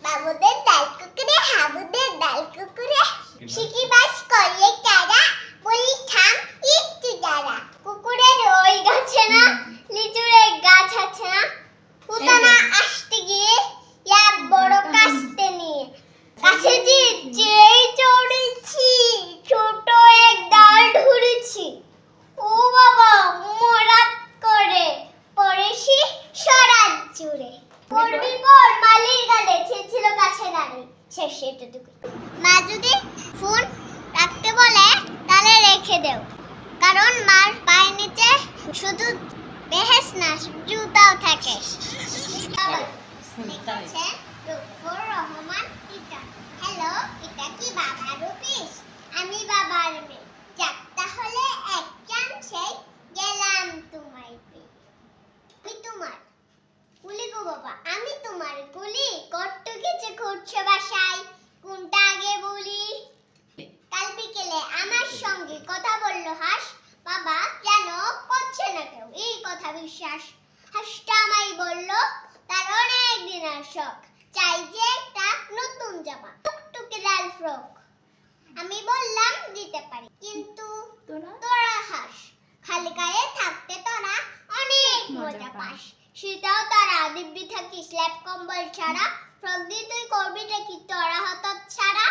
বাবুদের ডাল কুকুরে হাবুদের ডাল কুকুরে শিকি বাস করলে তারা বলি থাম একটু দাঁড়া কুকুরের ওই গাছে না লিচুরের গাছ আছে না পুতানা আসতে গিয়ে এক বড় কাস্তে নিয়ে কাছে যেই চড়েছি ছোট এক ডাল ধরেছি ও বাবা মরাত করে পড়েছি সরাত জুড়ে পড়বি পর মালির গালে ছিল কাছে দাঁড়িয়ে শেষ এতটুকু মা যদি ফোন রাখতে বলে তাহলে রেখে দেও কারণ মার পায়ের নিচে শুধু বেহেস না জুতাও থাকে লিখেছে লুৎফর রহমান ইটা হ্যালো এটা কি বাবার অফিস আমি বাবার মেয়ে যাক তাহলে এক চান্সে গেলাম তোমায় পেয়ে আমি তোমার কুলি গো বাবা আমি তোমার কুলি কত কিছু ঘুরছে বাসায় কোনটা আগে বলি কাল বিকেলে আমার সঙ্গে কথা বললো হাস বাবা কেন করছে না কেউ এই কথা বিশ্বাস হাসটা আমায় বললো তার অনেক দিনের শখ চাই যে একটা নতুন জামা টুকটুকে লাল ফ্রক আমি বললাম দিতে পারি কিন্তু তোরা হাস খালি গায়ে থাকতে তোরা অনেক মজা পাস সেটাও তারা দিব্যি থাকি স্ল্যাব কম্বল ছাড়া ফ্রক দিয়ে তুই করবিটা কি তোরা হত ছাড়া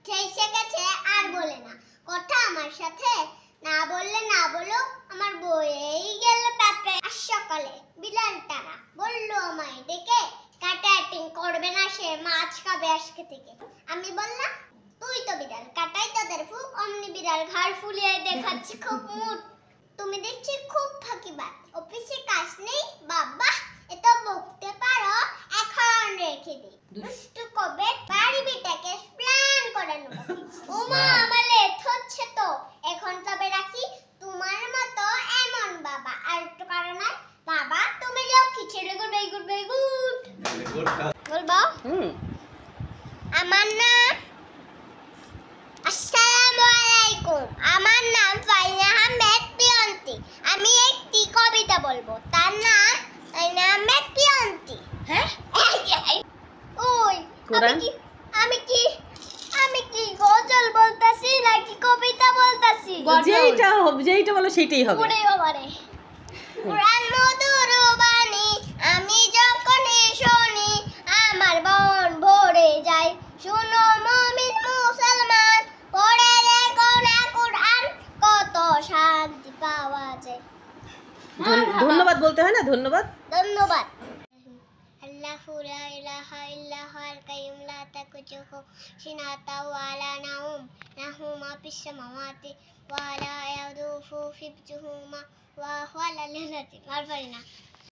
ঠেসে গেছে আর বলে না কথা আমার সাথে না বললে না বলো আমার বইয়েই গেল তাতে আর সকালে বিলাল তারা বললো আমায় ডেকে কাটা অ্যাক্টিং করবে না সে মাছ খাবে আজকে থেকে আমি বললাম তুই তো বিড়াল কাটাই তোদের ফুক অমনি বিড়াল ঘাড় ফুলিয়ে দেখাচ্ছি খুব মুড তুমি দেখছি খুব ফাঁকিবাজ অফিসে কাজ নেই বাবা এত বকতে পারো এখন রেখে দিই দুষ্টু কবে বাড়ি বিটাকে প্ল্যান করে নেব ওমা আমার লেট হচ্ছে তো এখন তবে রাখি তোমার মতো এমন বাবা আর একটু কারণ নাই বাবা তুমি লক্ষ্মী ছেলে good bye good bye good বলবো আমার নাম আসসালামু আলাইকুম আমার নাম ফাইনা আহমেদ প্রিয়ন্তি আমি একটি কবিতা বলবো তার নাম ফাইনা আহমেদ প্রিয়ন্তি হ্যাঁ ওই আমি কি গজল বলতাছি নাকি কবিতা বলতাছি যেইটা বলো সেটাই হবে ওরে বাবারে কুরআন মধুর বাণী আমি যখন শুনি আমার মন ভরে যায় শুনো মুমিন মুসলমান পড়ে দেখো না কুরআন কত শান্তি পাওয়া যায় ধন্যবাদ বলতে হয় না ধন্যবাদ আল্লাহু লা ইলাহা ইল্লা হুয়াল কাইয়ুম লা তাকুজুহু সিনাতাও ওয়ালা নাওম লাহু মা ফিস সামাওয়াতি ওয়া লা ইয়াউদুহু হিফযুহুমা ওয়া হুয়াল আলিয়্যুল আযীম। আর পারি না।